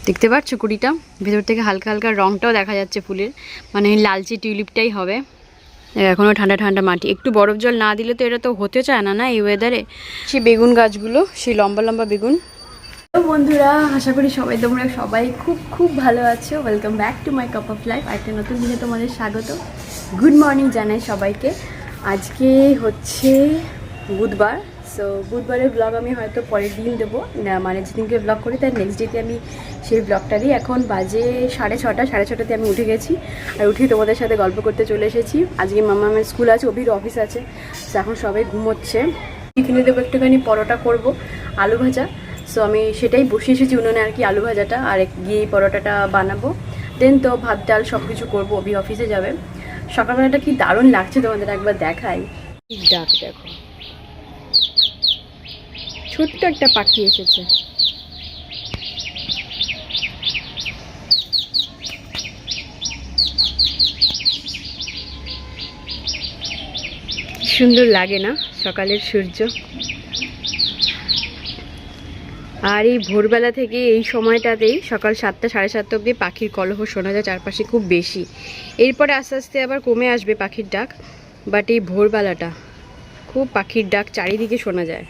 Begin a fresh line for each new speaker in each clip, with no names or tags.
দেখতে পাচ্ছ কুড়িটা ভেতর থেকে হালকা হালকা রংটাও দেখা যাচ্ছে ফুলের, মানে লালচে টিউলিপটাই হবে। এখনও ঠান্ডা ঠান্ডা মাটি, একটু বরফ জল না দিলে তো এটা তো হতে চায় না, না এই ওয়েদারে। সেই বেগুন গাছগুলো, সেই লম্বা লম্বা বেগুন। তো বন্ধুরা, আশা করি তোমরা সবাই খুব খুব ভালো আছো। Welcome back to my cup of life. একটা নতুন দিনে তোমাদের স্বাগত। গুড মর্নিং জানাই সবাইকে। আজকে হচ্ছে বুধবার। সো বুধবারের ব্লগ আমি হয়তো পরের দিন দেবো না, মানে যেদিনকে ব্লগ করি তার নেক্সট ডেতে আমি সেই ব্লগটা দিই। এখন বাজে 6:30, 6:30টাতে আমি উঠে গেছি, আর উঠে তোমাদের সাথে গল্প করতে চলে এসেছি। আজকে মামামের স্কুল আছে, অভির অফিস আছে। সো এখন সবাই ঘুমোচ্ছে। টিফিনে দেবো একটুখানি পরোটা করব, আলু ভাজা। সো আমি সেটাই বসিয়ে এসেছি উনুনে আর কি, আলু ভাজাটা, আর গিয়ে পরোটাটা বানাবো। দেন তো ভাত ডাল সব কিছু করবো, অভি অফিসে যাবে। সকালবেলাটা কি দারুণ লাগছে তোমাদের একবার দেখাই। ডাক দেখো, ছোট্ট একটা পাখি এসেছে। সুন্দর লাগে না সকালের সূর্য। আর এই ভোরবেলা থেকে এই সময়টাতেই সকাল 7টা, 7:30 অবধি পাখির কলহ শোনা যায় চারপাশে খুব বেশি। এরপরে আস্তে আস্তে আবার কমে আসবে পাখির ডাক, বাট এই ভোরবেলাটা খুব পাখির ডাক চারিদিকে শোনা যায়।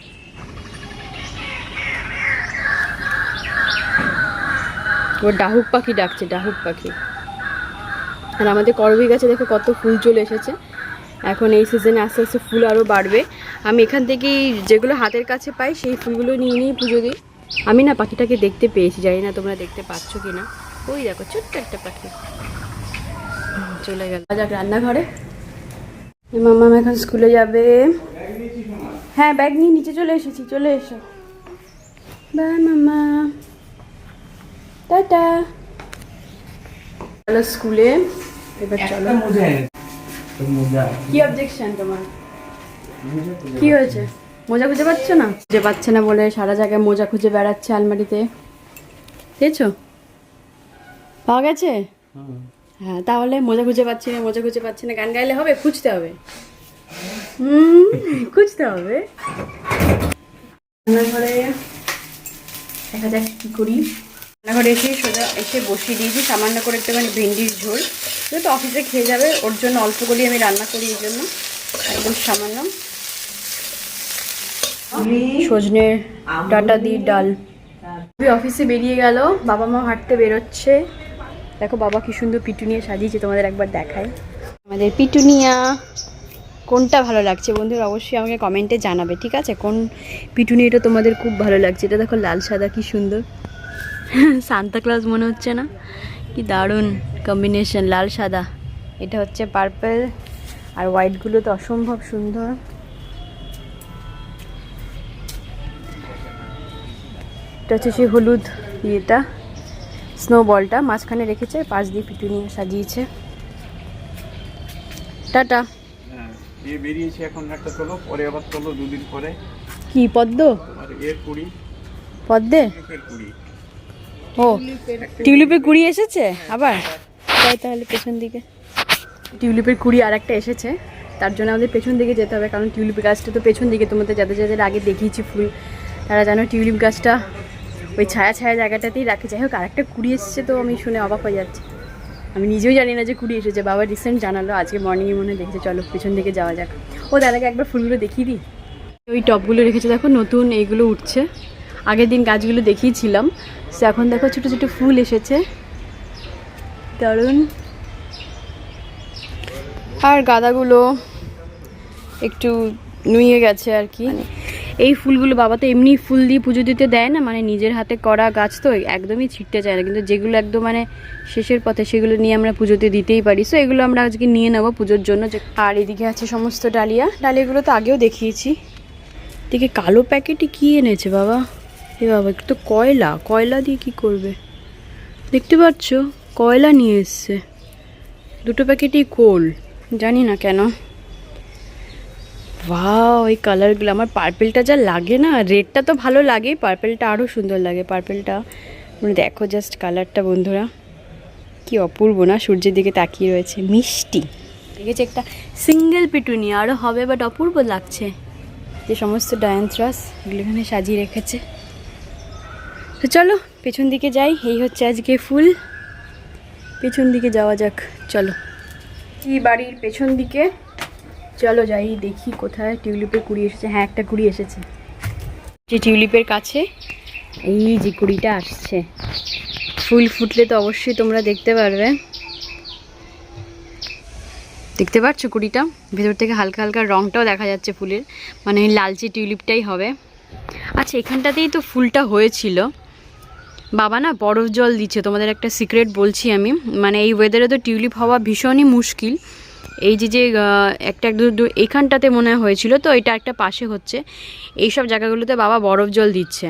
ও ডাহুক পাখি ডাকছে, ডাহুক পাখি। আর আমাদের করবী গাছে দেখো কত ফুল চলে এসেছে। এখন এই সিজনে আস্তে আস্তে ফুল আরও বাড়বে। আমি এখান থেকেই যেগুলো হাতের কাছে পাই সেই ফুলগুলো নিয়ে নিয়ে পুজো দিই। আমি না পাখিটাকে দেখতে পেয়েছি, জানি না তোমরা দেখতে পাচ্ছ কি না। ওই দেখো ছোট্ট একটা পাখি চলে গেল। যাক রান্নাঘরে, মাম্মা এখন স্কুলে যাবে। হ্যাঁ ব্যাগ নিয়ে নিচে চলে এসেছি, চলে এসো। Bye mamma, tata. চলো স্কুলে এবার, চলো। কি অবজেকশন তোমার? কি হয়েছে? মোজা খুঁজে পাচ্ছ না? খুঁজে পাচ্ছে না বলে সারা জায়গায় মোজা খুঁজে বেড়াচ্ছে আলমারিতে। দেখছো, পাওয়া গেছে? হ্যাঁ, তাহলে মোজা খুঁজে পাচ্ছি না, মোজা খুঁজে পাচ্ছি না গান গাইলে হবে? খুঁজতে হবে, খুঁজতে হবে। রান্নাঘরে দেখা যাক কি করি। রান্নাঘরে সোজা এসে বসিয়ে দিয়েছি সামান্য করে একটুখানি ভেন্ডির ঝোল। তো অফিসে খেয়ে যাবে, ওর জন্য অল্প করেই আমি রান্না করি, এই জন্য একদম সামান্য। সজনের ডাঁটা দিয়ে ডাল। অফিসে বেরিয়ে গেল, বাবা মা হাঁটতে বেরোচ্ছে। দেখো বাবা কি সুন্দর পিটুনিয়া সাজিয়েছে, তোমাদের একবার দেখায়। আমাদের পিটুনিয়া কোনটা ভালো লাগছে বন্ধুরা অবশ্যই আমাকে কমেন্টে জানাবে, ঠিক আছে? কোন পিটুনিয়াটা তোমাদের খুব ভালো লাগছে। এটা দেখো লাল সাদা কি সুন্দর, সান্তা ক্লজ মনে হচ্ছে না? কি দারুণ কম্বিনেশন, লাল সাদা। এটা হচ্ছে পার্পল, আর হোয়াইটগুলো তো অসম্ভব সুন্দর। এটা হচ্ছে সেই হলুদ ইয়েটা, স্নো বলটা মাঝখানে রেখেছে, পাশ দিয়ে পিটুনিয়া সাজিয়েছে। টাটা।
এই বেরিয়েছে এখন, একটা তোলো, পরে আবার তোলো 2 দিন পরে।
কি পদ্ম?
আর এর কুড়ি,
পদ্মে?
এর কুড়ি।
ও টিউলিপের কুড়ি এসেছে আবার, তাই তাহলে পেছন দিকে টিউলিপের কুড়ি আর একটা এসেছে। তার জন্য আমাদের পেছন দিকে যেতে হবে, কারণ টিউলিপ গাছটা তো পেছন দিকে। তোমাদের যাদের যাদের আগে দেখিয়েছি ফুল, তারা জানো টিউলিপ গাছটা ওই ছায়া ছায়া জায়গাটাতেই রাখে। যাই হোক, আর একটা কুড়ি এসেছে, তো আমি শুনে অবাক হয়ে যাচ্ছি। আমি নিজেও জানি না যে কুড়ি এসেছে, বাবা রিসেন্ট জানালো আজকে মর্নিংয়ে মনে দেখেছে। চলো পেছন দিকে যাওয়া যাক। ও তার আগে একবার ফুলগুলো দেখিয়ে দিই। ওই টবগুলো রেখেছে দেখো, নতুন এইগুলো উঠছে। আগের দিন গাছগুলো দেখিয়েছিলাম, সে এখন দেখো ছোটো ছোটো ফুল এসেছে, দারুণ। আর গাঁদাগুলো একটু নুয়ে গেছে আর কি। এই ফুলগুলো বাবা তো এমনি ফুল দিয়ে পুজো দিতে দেয় না, মানে নিজের হাতে করা গাছ তো একদমই ছিটতে চায় না। কিন্তু যেগুলো একদম মানে শেষের পথে, সেগুলো নিয়ে আমরা পুজোতে দিতেই পারি। সো এগুলো আমরা আজকে নিয়ে নেবো পুজোর জন্য। আর এদিকে আছে সমস্ত ডালিয়া। ডালিয়াগুলো তো আগেও দেখিয়েছি। এদিকে কালো প্যাকেটে কি এনেছে বাবা? এ বাবা, একটু তো কয়লা, কয়লা দিয়ে কি করবে? দেখতে পাচ্ছ, কয়লা নিয়ে এসছে। 2টো প্যাকেটই কোল, জানি না কেন। ওয়াও, এই কালারগুলো আমার পার্পেলটা যা লাগে না, রেডটা তো ভালো লাগে, পার্পেলটা আরও সুন্দর লাগে। পার্পেলটা মানে দেখো জাস্ট কালারটা বন্ধুরা, কি অপূর্ব না? সূর্যের দিকে তাকিয়ে রয়েছে, মিষ্টি। দেখেছি একটা সিঙ্গেল পিটুনিয়া, আরও হবে, বাট অপূর্ব লাগছে। যে সমস্ত ডায়ান্থ্রাস এগুলো এখানে সাজিয়ে রেখেছে। তো চলো পেছন দিকে যাই, এই হচ্ছে আজকে ফুল। পেছন দিকে যাওয়া যাক, চলো। এই বাড়ির পেছন দিকে চলো যাই, দেখি কোথায় টিউলিপের কুড়ি এসেছে। হ্যাঁ, একটা কুড়ি এসেছে। যে টিউলিপের কাছে এই যে কুড়িটা আসছে, ফুল ফুটলে তো অবশ্যই তোমরা দেখতে পারবে। দেখতে পাচ্ছ কুড়িটা? ভেতর থেকে হালকা হালকা রঙটাও দেখা যাচ্ছে ফুলের, মানে লালচে টিউলিপটাই হবে। আচ্ছা, এখানটাতেই তো ফুলটা হয়েছিল। বাবা না বরফ জল দিচ্ছে, তোমাদের একটা সিক্রেট বলছি আমি। মানে এই ওয়েদারে তো টিউলিপ হওয়া ভীষণই মুশকিল। এই যে একটা এইখানটাতে মনে হয়েছিল, তো এটা একটা পাশে হচ্ছে। এইসব জায়গাগুলোতে বাবা বরফ জল দিচ্ছে।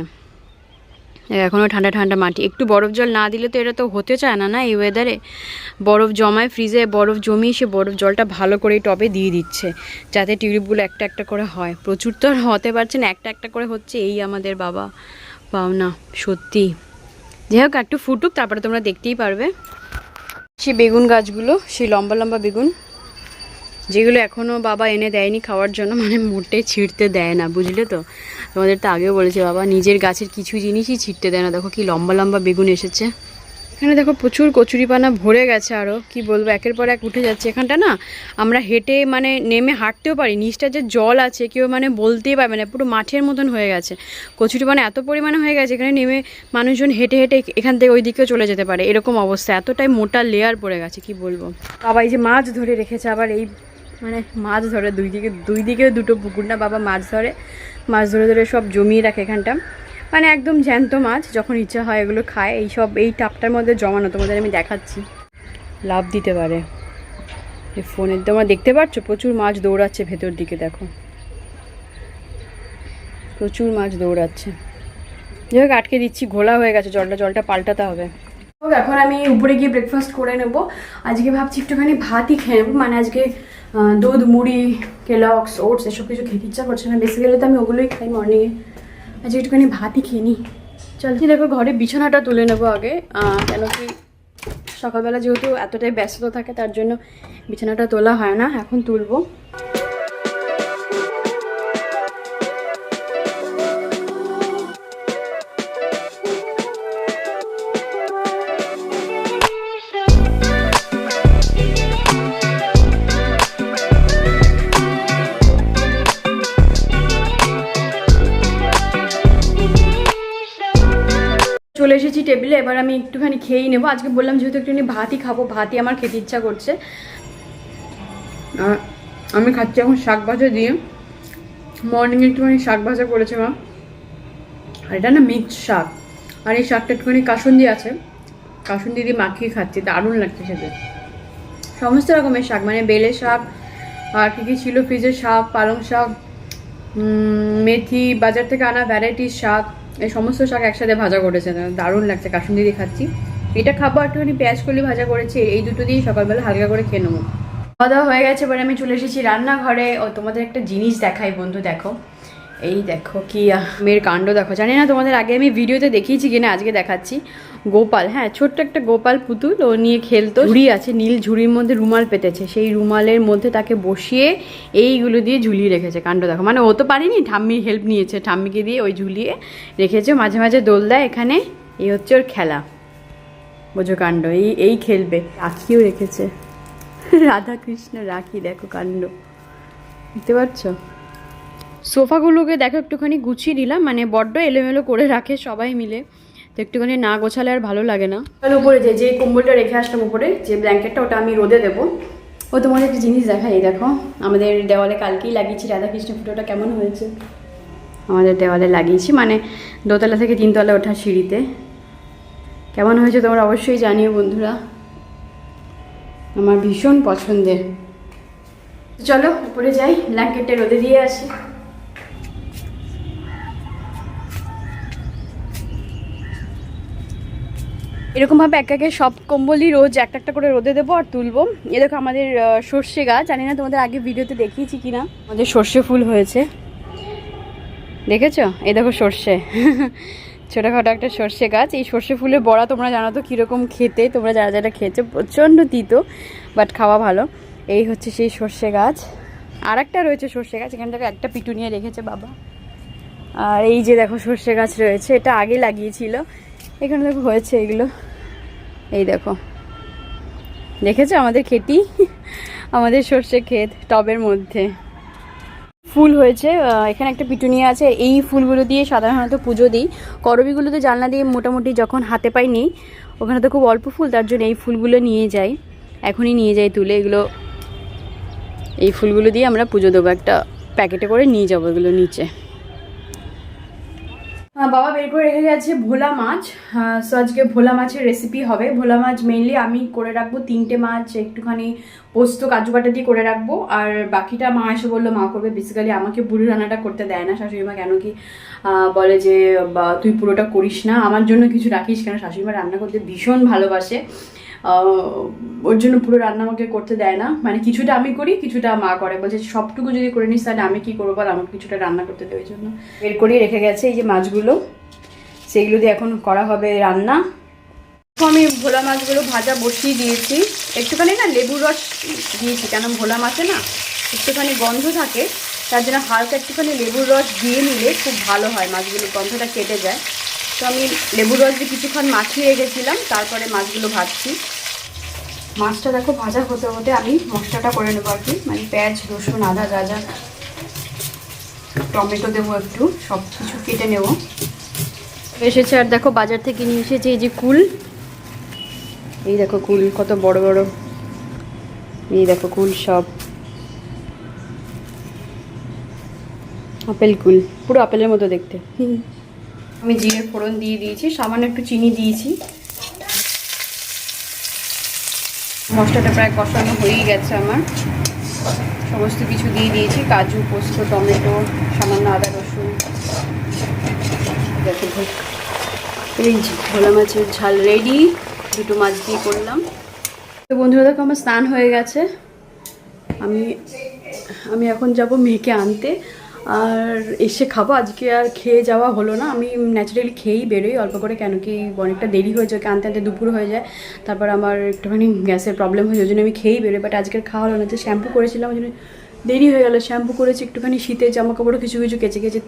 এখনও ঠান্ডা ঠান্ডা মাটি, একটু বরফ জল না দিলে তো এটা তো হতে চায় না, না এই ওয়েদারে। বরফ জমায় ফ্রিজে, বরফ জমিয়ে সে বরফ জলটা ভালো করে টবে দিয়ে দিচ্ছে, যাতে টিউলিপগুলো একটা একটা করে হয়। প্রচুর তো আর হতে পারছে না, একটা একটা করে হচ্ছে। এই আমাদের বাবা পাওনা, সত্যি। যাই হোক, একটু ফুটুক, তারপরে তোমরা দেখতেই পারবে। সেই বেগুন গাছগুলো, সেই লম্বা লম্বা বেগুন, যেগুলো এখনও বাবা এনে দেয়নি খাওয়ার জন্য, মানে মোটে ছিঁড়তে দেয় না, বুঝলে তো? তোমাদের তো আগেও বলেছে বাবা নিজের গাছের কিছু জিনিসই ছিঁড়তে দেয় না। দেখো কি লম্বা লম্বা বেগুন এসেছে। এখানে দেখো প্রচুর কচুরিপানা ভরে গেছে, আরও কি বলবো, একের পর এক উঠে যাচ্ছে। এখানটা না আমরা হেঁটে মানে নেমে হাঁটতেও পারি, নিচটা যে জল আছে কেউ মানে বলতেই পারবে না, পুরো মাঠের মতন হয়ে গেছে। কচুরিপানা এত পরিমাণে হয়ে গেছে, এখানে নেমে মানুষজন হেঁটে হেঁটে এখান থেকে ওই দিকেও চলে যেতে পারে, এরকম অবস্থা। এতটাই মোটা লেয়ার পড়ে গেছে, কি বলবো। বাবা এই যে মাছ ধরে রেখেছে, আবার এই মানে মাছ ধরে দুই দিকে দুটো পুকুর না, বাবা মাছ ধরে, মাছ ধরে ধরে সব জমিয়ে রাখে এখানটা। মানে একদম জ্যান্ত মাছ, যখন ইচ্ছা হয় এগুলো খায়। এই টাপটার মধ্যে জমানো, তোমাদের আমি দেখাচ্ছি, লাভ দিতে পারে। এই ফোনের তোমরা দেখতে পাচ্ছ প্রচুর মাছ দৌড়াচ্ছে ভেতর দিকে, দেখো প্রচুর মাছ দৌড়াচ্ছে। যাই হোক, আটকে দিচ্ছি, ঘোলা হয়ে গেছে জলটা পাল্টাতে হবে। এখন আমি উপরে গিয়ে ব্রেকফাস্ট করে নেব। আজকে ভাবছি একটুখানি ভাতই খেয়ে নেবো, মানে আজকে দুধ, মুড়ি, কেলগস, ওটস এসব কিছু খেতে ইচ্ছা করছে না। বেসিক্যালি তো আমি ওগুলোই খাই মর্নিংয়ে। আজকে একটুখানি ভাতই খেয়ে নিই। চল, দেখো ঘরে বিছানাটা তুলে নেবো আগে, কেন কি সকালবেলা যেহেতু এতটাই ব্যস্ত থাকে, তার জন্য বিছানাটা তোলা হয় না, এখন তুলবো। চলে এসেছি টেবিলে, এবার আমি একটুখানি খেয়েই নেবো। আজকে বললাম যেহেতু একটুখানি ভাতই খাবো, ভাতই আমার খেতে ইচ্ছা করছে। আমি খাচ্ছি এখন শাক ভাজা দিয়ে। মর্নিংয়ে একটুখানি শাক ভাজা করেছে মা, আর এটা না মিক্স শাক, আর এই শাকটা একটুখানি কাসুন্দি আছে, কাসুন্দি দিয়ে মাখিয়ে খাচ্ছি, দারুণ লাগছে খেতে। সমস্ত রকমের শাক, মানে বেলে শাক, আর কী কী ছিল ফ্রিজের শাক, পালং শাক, মেথি, বাজার থেকে আনা ভ্যারাইটির শাক, এই সমস্ত শাক একসাথে ভাজা করেছে, দারুণ লাগছে। কাসুন্দি দিয়ে খাচ্ছি, এটা খাবো। একটুখানি পেঁয়াজ কলি ভাজা করেছি, এই দুটো দিয়ে সকালবেলা হালকা করে খেয়ে নেবো। খাওয়া দাওয়া হয়ে গেছে, এবার আমি চলে এসেছি রান্নাঘরে। ও তোমাদের একটা জিনিস দেখাই বন্ধু, দেখো এই দেখো কি মেয়ের কাণ্ড দেখো। জানি না তোমাদের আগে আমি ভিডিওতে দেখিয়েছি কিনা, আজকে দেখাচ্ছি। গোপাল, হ্যাঁ ছোট্ট একটা গোপাল পুতুল, ও নিয়ে খেলতো। ঝুড়ি আছে, নীল ঝুড়ির মধ্যে রুমাল পেতেছে, সেই রুমালের মধ্যে তাকে বসিয়ে এইগুলো দিয়ে ঝুলিয়ে রেখেছে। কাণ্ড দেখো, মানে ও তো পারিনি, ঠাম্মির হেল্প নিয়েছে, ঠাম্মিকে দিয়ে ওই ঝুলিয়ে রেখেছে। মাঝে মাঝে দোল দেয় এখানে, এই হচ্ছে ওর খেলা, বোঝো কাণ্ড। এই খেলবে। রাখিও রেখেছে, রাধা কৃষ্ণ রাখি, দেখো কাণ্ড, দেখতে পাচ্ছ। সোফাগুলোকে দেখো একটুখানি গুছিয়ে দিলাম, মানে বড্ড এলোমেলো করে রাখে সবাই মিলে, তো একটুখানি না গোছালে আর ভালো লাগে না। তাহলে উপরে যে কম্বলটা রেখে আসলাম উপরে, যে ব্ল্যাঙ্কেটটা, ওটা আমি রোদে দেবো। ও তোমাদের একটা জিনিস দেখাই, দেখো আমাদের দেওয়ালে কালকেই লাগিয়েছি রাধাকৃষ্ণ ফটোটা, কেমন হয়েছে। আমাদের দেওয়ালে লাগিয়েছি, মানে দোতলা থেকে তিনতলা ওঠা সিঁড়িতে। কেমন হয়েছে তোমরা অবশ্যই জানিও বন্ধুরা, আমার ভীষণ পছন্দের। চলো উপরে যাই, ব্ল্যাঙ্কেটটা রোদে দিয়ে আসি। এরকমভাবে এক একে সব কম্বলই রোজ একটা একটা করে রোদে দেবো আর তুলবো। এ দেখো আমাদের সর্ষে গাছ, জানি না তোমাদের আগে ভিডিওতে দেখিয়েছি কিনা, আমাদের সর্ষে ফুল হয়েছে, দেখেছো? এই দেখো সর্ষে, ছোটোখাটো একটা সর্ষে গাছ। এই সর্ষে ফুলের বড়া তোমরা জানো তো কীরকম খেতে, তোমরা যারা যারা খেয়েছো, প্রচণ্ড তিতো, বাট খাওয়া ভালো। এই হচ্ছে সেই সর্ষে গাছ। আর একটা রয়েছে সর্ষে গাছ, এখান থেকে একটা পিটুনিয়া রেখেছে বাবা, আর এই যে দেখো সর্ষে গাছ রয়েছে, এটা আগে লাগিয়েছিল। এখানে দেখো হয়েছে এগুলো, এই দেখো দেখেছো আমাদের খেতি, আমাদের সর্ষে ক্ষেত টবের মধ্যে ফুল হয়েছে। এখানে একটা পিটুনিয়া আছে, এই ফুলগুলো দিয়ে সাধারণত পুজো দিই। করবিগুলোতে জানলা দিয়ে মোটামুটি যখন হাতে পাই নিই, ওখানে তো খুব অল্প ফুল, তার জন্য এই ফুলগুলো নিয়ে যাই, এখনই নিয়ে যাই তুলে। এগুলো এই ফুলগুলো দিয়ে আমরা পুজো দেবো, একটা প্যাকেটে করে নিয়ে যাবো এগুলো নিচে। বাবা বের করে রেখে গেছে ভোলা মাছ। সো আজকে ভোলা মাছের রেসিপি হবে। ভোলা মাছ মেনলি আমি করে রাখবো 3টে মাছ, একটুখানি পোস্ত কাজু বাটা দিয়ে করে রাখবো, আর বাকিটা মা এসে বললো মা করবে। বেসিক্যালি আমাকে পুরো রান্নাটা করতে দেয় না শাশুড়ি মা, কেন কি বলে যে তুই পুরোটা করিস না, আমার জন্য কিছু রাখিস, কেন শাশুড়ি মা রান্না করতে ভীষণ ভালোবাসে, ওর জন্য পুরো রান্না আমাকে করতে দেয় না। মানে কিছুটা আমি করি, কিছুটা মা করে, বলছে সবটুকু যদি করে নিস তাহলে আমি কি করবো, আর আমাকে কিছুটা রান্না করতে দেয়, ওই জন্য বের করিয়ে রেখে গেছে এই যে মাছগুলো, সেইগুলো দিয়ে এখন করা হবে রান্না। আমি ভোলা মাছগুলো ভাজা বসিয়ে দিয়েছি, একটুখানি না লেবুর রস দিয়েছি, কেন ভোলা মাছে না একটুখানি গন্ধ থাকে, তার জন্য হালকা একটুখানি লেবুর রস দিয়ে নিলে খুব ভালো হয়, মাছগুলো গন্ধটা কেটে যায়। তো আমি লেবুর রস দিয়ে কিছুক্ষণ মাখিয়ে রেখেছিলাম, তারপরে মাছগুলো ভাজছি। মাছটা দেখো ভাজা হতে হতে আমি মশলাটা করে নেবো আর কি, মানে পেঁয়াজ রসুন আদা যা যা, টমেটো দেবো একটু, সব কিছু কেটে নেবো। এসেছে আর দেখো বাজার থেকে নিয়ে এসেছে এই যে কুল, এই দেখো কুল কত বড় বড়, এই দেখো কুল সব আপেল কুল, পুরো আপেলের মতো দেখতে। আমি জিরে ফোড়ন দিয়ে দিয়েছি, সামান্য একটু চিনি দিয়েছি, মশলাটা প্রায় কষানো হয়েই গেছে আমার, সমস্ত কিছু দিয়ে দিয়েছি, কাজু পোস্ত টমেটো সামান্য আদা রসুন। দেখো এই ভোলা মাছের ঝাল রেডি, দুটো মাছ দিয়ে করলাম। তো বন্ধুরা দেখো আমার স্নান হয়ে গেছে, আমি এখন যাব মেয়েকে আনতে, আর এসে খাবো। আজকে আর খেয়ে যাওয়া হলো না, আমি ন্যাচারালি খেয়েই বেরোই অল্প করে, কেন কি অনেকটা দেরি হয়ে যায়, ওকে আনতে আনতে দুপুর হয়ে যায়, তারপর আমার একটুখানি গ্যাসের প্রবলেম হয়ে যায়, ওই জন্য আমি খেয়েই বেরোই। বাট আজকের খাওয়া হলো না, যে শ্যাম্পু করেছিলাম ওই জন্য দেরি হয়ে গেলো। শ্যাম্পু করেছি, একটুখানি শীতের জামা কাপড়ও কিছু কিছু কেচে কেচে,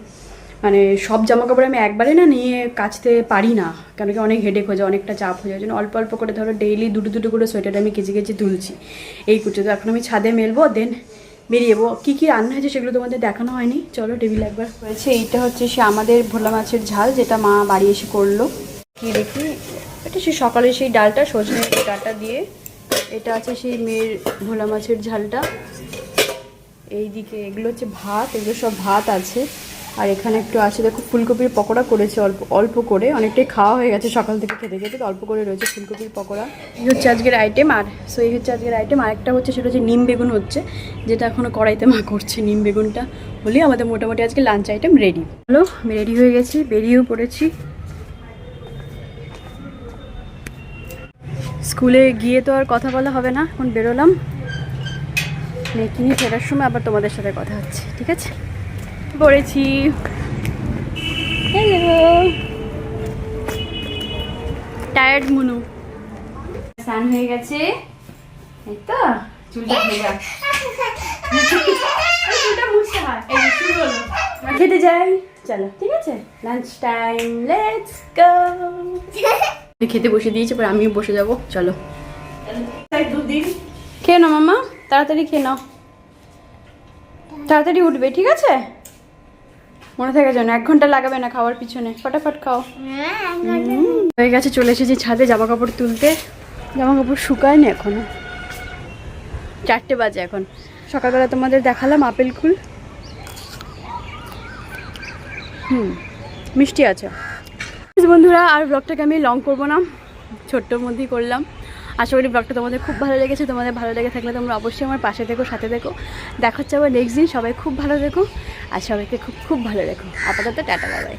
মানে সব জামা কাপড় আমি একবারে না নিয়ে কাচতে পারি না, কেন কি অনেক হেডেক হয়ে যায়, অনেকটা চাপ হয়ে যায়, জন্য অল্প অল্প করে ধরো ডেইলি দুটো দুটো করে সোয়েটার আমি কেচে কেচে তুলছি এই করছি। তো এখন আমি ছাদে মেলবো, দেন বেরিয়ে যাবো। কী কী রান্না হয়েছে সেগুলো তোমাদের দেখানো হয়নি, চলো টেবিল একবার হয়েছে। এইটা হচ্ছে সে আমাদের ভোলা মাছের ঝাল, যেটা মা বাড়ি এসে করলো। কি দেখি, এটা সে সকালে সেই ডালটা সজনে ডালটা দিয়ে, এটা আছে সেই মেয়ের ভোলা মাছের ঝালটা, এইদিকে এগুলো হচ্ছে ভাত, এগুলো সব ভাত আছে, আর এখানে একটু আছে দেখো ফুলকপির পকোড়া করেছে অল্প অল্প করে, অনেকটাই খাওয়া হয়ে গেছে সকাল থেকে খেতে খেতে, তো অল্প করে রয়েছে ফুলকপির পকোড়া। এই হচ্ছে আজকের আইটেম, আর সো এই হচ্ছে আজকের আইটেম। আরেকটা হচ্ছে সেটা হচ্ছে নিম বেগুন হচ্ছে, যেটা এখনও কড়াইতে মা করছে। নিম বেগুনটা হলেই আমাদের মোটামুটি আজকে লাঞ্চ আইটেম রেডি। হলো আমি রেডি হয়ে গেছি, বেরিয়েও পড়েছি। স্কুলে গিয়ে তো আর কথা বলা হবে না, এখন বেরোলাম, মেয়েকে নিয়ে ফেরার সময় আবার তোমাদের সাথে কথা হচ্ছে, ঠিক আছে? পড়েছি। হ্যালো টায়ার্ড মুনু, স্নান হয়ে গেছে, এই তো চুলটা ভেজা, চুলটা মুছতে হয়, এই শুরু হলো। খেতে যাই, চলো ঠিক আছে, লাঞ্চ টাইম, লেটস গো। খেতে বসে দিয়েছে, পরে আমিও বসে যাবো, চলো খেয়ে নাও মামা, তাড়াতাড়ি খেয়ে নাও, তাড়াতাড়ি উঠবে, ঠিক আছে? মনে থাকে যেন 1 ঘন্টা লাগাবে না খাওয়ার পিছনে, ফটাফট খাও। হয়ে গেছে, চলে এসেছি ছাদে জামা কাপড় তুলতে, জামা কাপড় শুকায়নি এখনো, 4টে বাজে এখন। সকালবেলা তোমাদের দেখালাম আপেল কুল, মিষ্টি আছে। বন্ধুরা আর ব্লগটাকে আমি লং করবো না, ছোট্টর মধ্যেই করলাম। আশা করি ব্লগটা তোমাদের খুব ভালো লেগেছে, তোমাদের ভালো লেগে থাকলে তোমরা অবশ্যই আমার পাশে থেকো, সাথে থেকো। দেখা হচ্ছে আবার নেক্সট দিন, সবাই খুব ভালো থেকো, আর সবাইকে খুব খুব ভালো রেখো। আপাতত টাটা, বাই বাই।